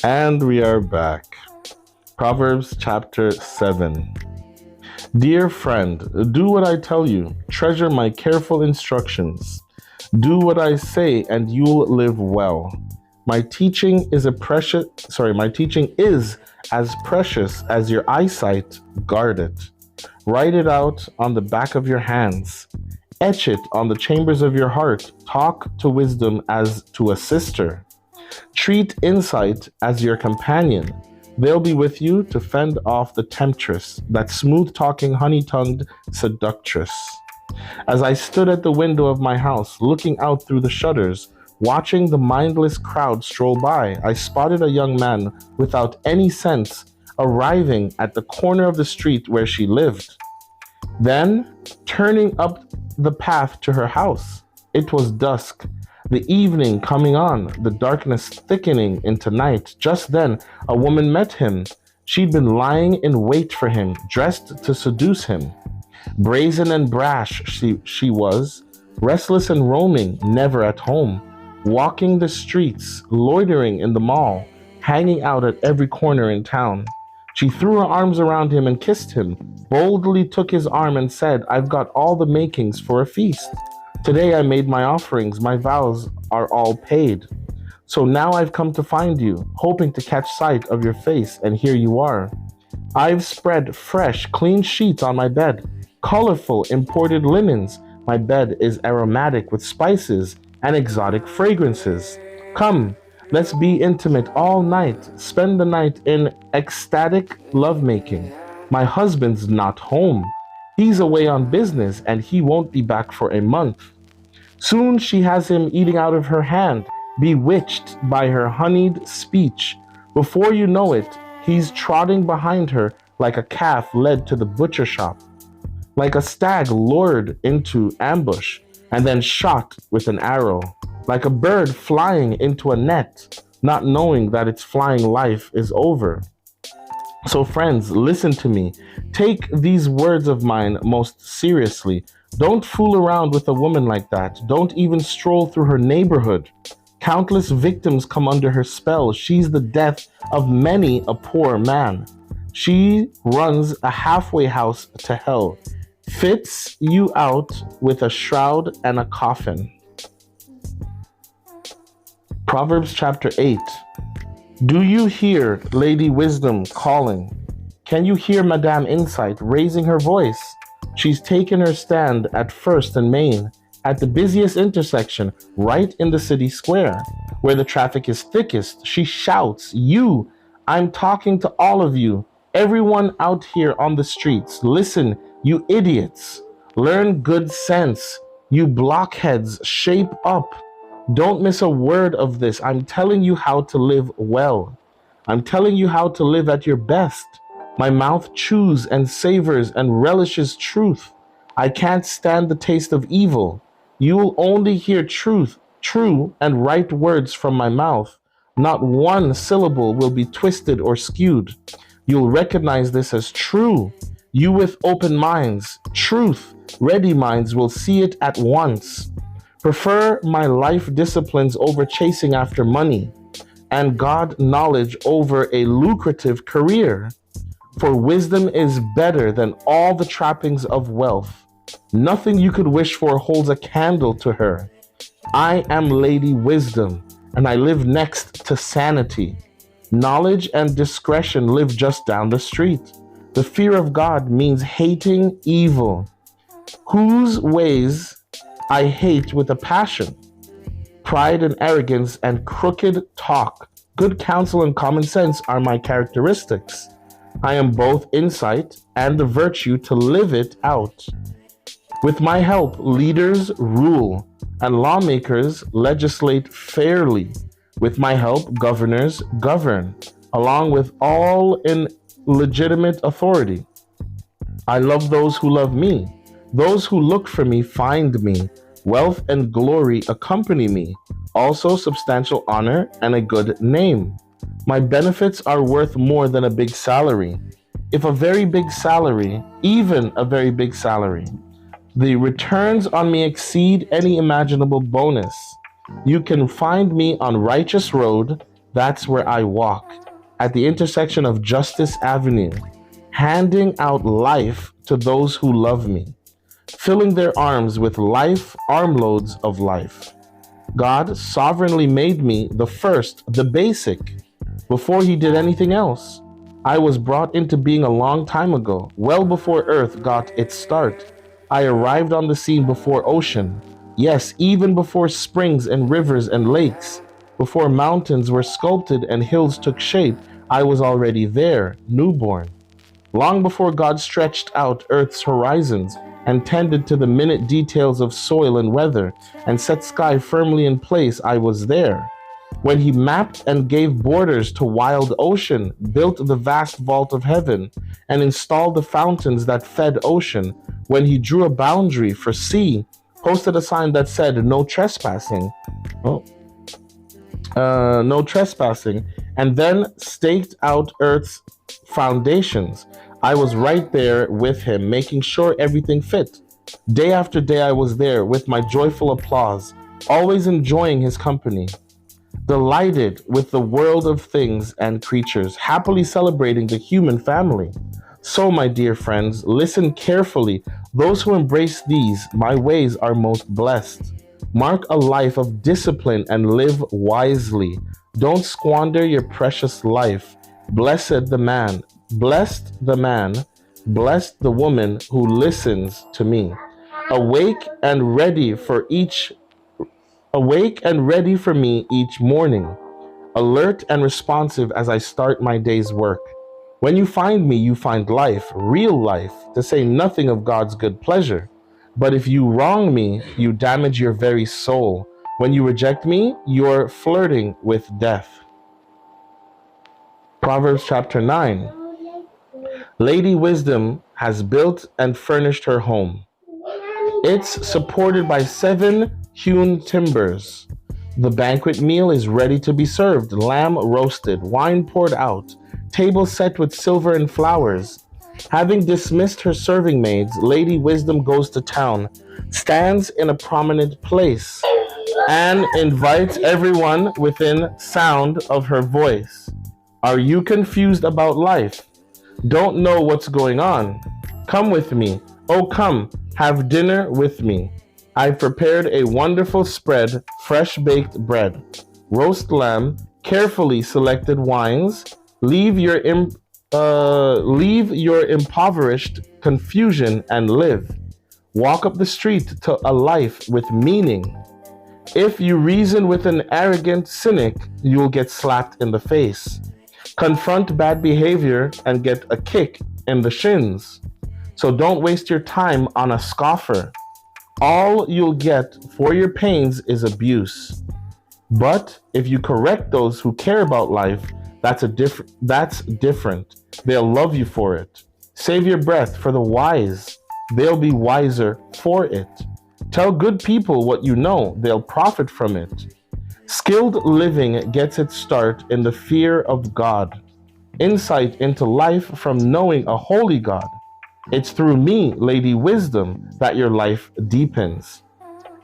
And we are back. Proverbs chapter 7. Dear friend, do what I tell you. Treasure my careful instructions. Do what I say and you'll live well. My teaching is as precious as your eyesight. Guard it. Write it out on the back of your hands. Etch it on the chambers of your heart. Talk to wisdom as to a sister. Treat insight as your companion. They'll be with you to fend off the temptress, that smooth-talking, honey-tongued seductress. As I stood at the window of my house, looking out through the shutters, watching the mindless crowd stroll by, I spotted a young man without any sense arriving at the corner of the street where she lived. Then, turning up the path to her house, it was dusk, the evening coming on, the darkness thickening into night. Just then, a woman met him. She'd been lying in wait for him, dressed to seduce him. Brazen and brash she was, restless and roaming, never at home, walking the streets, loitering in the mall, hanging out at every corner in town. She threw her arms around him and kissed him, boldly took his arm and said, I've got all the makings for a feast. Today I made my offerings, my vows are all paid. So now I've come to find you, hoping to catch sight of your face, and here you are. I've spread fresh, clean sheets on my bed, colorful imported linens. My bed is aromatic with spices and exotic fragrances. Come, let's be intimate all night, spend the night in ecstatic lovemaking. My husband's not home. He's away on business and he won't be back for a month. Soon she has him eating out of her hand, bewitched by her honeyed speech. Before you know it, he's trotting behind her like a calf led to the butcher shop, like a stag lured into ambush and then shot with an arrow, like a bird flying into a net, not knowing that its flying life is over. So friends, listen to me. Take these words of mine most seriously. Don't fool around with a woman like that. Don't even stroll through her neighborhood. Countless victims come under her spell. She's the death of many a poor man. She runs a halfway house to hell, fits you out with a shroud and a coffin. Proverbs chapter 8. Do you hear Lady Wisdom calling? Can you hear Madame Insight raising her voice? She's taken her stand at First and Main, at the busiest intersection, right in the city square, where the traffic is thickest. She shouts, you, I'm talking to all of you, everyone out here on the streets. Listen, you idiots. Learn good sense. You blockheads, shape up. Don't miss a word of this. I'm telling you how to live well. I'm telling you how to live at your best. My mouth chews and savors and relishes truth. I can't stand the taste of evil. You will only hear truth, true and right words from my mouth. Not one syllable will be twisted or skewed. You'll recognize this as true. You with open minds, truth, ready minds will see it at once. Prefer my life disciplines over chasing after money, and God knowledge over a lucrative career. For wisdom is better than all the trappings of wealth. Nothing you could wish for holds a candle to her. I am Lady Wisdom, and I live next to sanity. Knowledge and discretion live just down the street. The fear of God means hating evil, whose ways I hate with a passion. Pride and arrogance and crooked talk, good counsel and common sense are my characteristics. I am both insight and the virtue to live it out. With my help, leaders rule and lawmakers legislate fairly. With my help, governors govern, along with all in legitimate authority. I love those who love me. Those who look for me find me. Wealth and glory accompany me. Also substantial honor and a good name. My benefits are worth more than a big salary. If a very big salary, even a very big salary, the returns on me exceed any imaginable bonus. You can find me on righteous road That's where I walk, at the intersection of Justice Avenue, handing out life to those who love me, filling their arms with life, armloads of life. God sovereignly made me the first, the basic, before he did anything else. I was brought into being a long time ago, well before Earth got its start. I arrived on the scene before ocean. Yes, even before springs and rivers and lakes. Before mountains were sculpted and hills took shape, I was already there, newborn. Long before God stretched out Earth's horizons and tended to the minute details of soil and weather and set sky firmly in place, I was there. When he mapped and gave borders to wild ocean, built the vast vault of heaven, and installed the fountains that fed ocean, when he drew a boundary for sea, posted a sign that said no trespassing, oh, no trespassing, and then staked out Earth's foundations, I was right there with him, making sure everything fit. Day after day, I was there with my joyful applause, always enjoying his company, delighted with the world of things and creatures, happily celebrating the human family. So, my dear friends, listen carefully. Those who embrace these, my ways, are most blessed. Mark a life of discipline and live wisely. Don't squander your precious life. Blessed the man, blessed the woman who listens to me. Awake and ready for each Awake and ready for me each morning, alert and responsive as I start my day's work. When you find me, you find life, real life, to say nothing of God's good pleasure. But if you wrong me, you damage your very soul. When you reject me, you're flirting with death. Proverbs chapter 9. Lady Wisdom has built and furnished her home. It's supported by 7 hewn timbers. The banquet meal is ready to be served, lamb roasted, wine poured out, table set with silver and flowers. Having dismissed her serving maids, Lady Wisdom goes to town, stands in a prominent place, and invites everyone within sound of her voice. Are you confused about life? Don't know what's going on? Come with me. Oh, come, have dinner with me. I've prepared a wonderful spread, fresh baked bread, roast lamb, carefully selected wines. Leave your impoverished confusion and live. Walk up the street to a life with meaning. If you reason with an arrogant cynic, you'll get slapped in the face. Confront bad behavior and get a kick in the shins. So don't waste your time on a scoffer. All you'll get for your pains is abuse. But if you correct those who care about life, that's different. They'll love you for it. Save your breath for the wise. They'll be wiser for it. Tell good people what you know. They'll profit from it. Skilled living gets its start in the fear of God. Insight into life from knowing a holy God. It's through me, Lady Wisdom, that your life deepens,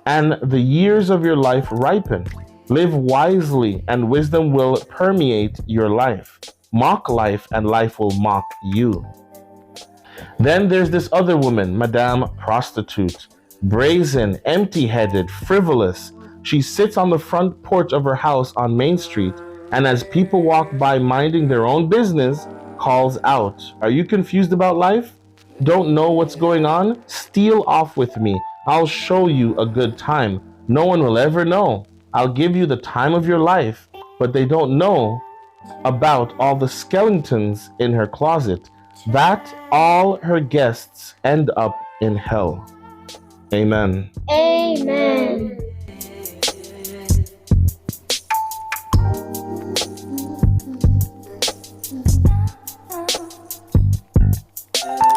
and the years of your life ripen. Live wisely, and wisdom will permeate your life. Mock life, and life will mock you. Then there's this other woman, Madame Prostitute. Brazen, empty-headed, frivolous. She sits on the front porch of her house on Main Street, and as people walk by minding their own business, calls out, "Are you confused about life? Don't know what's going on? Steal off with me. I'll show you a good time. No one will ever know. I'll give you the time of your life." But they don't know about all the skeletons in her closet, that all her guests end up in hell. Amen. Amen.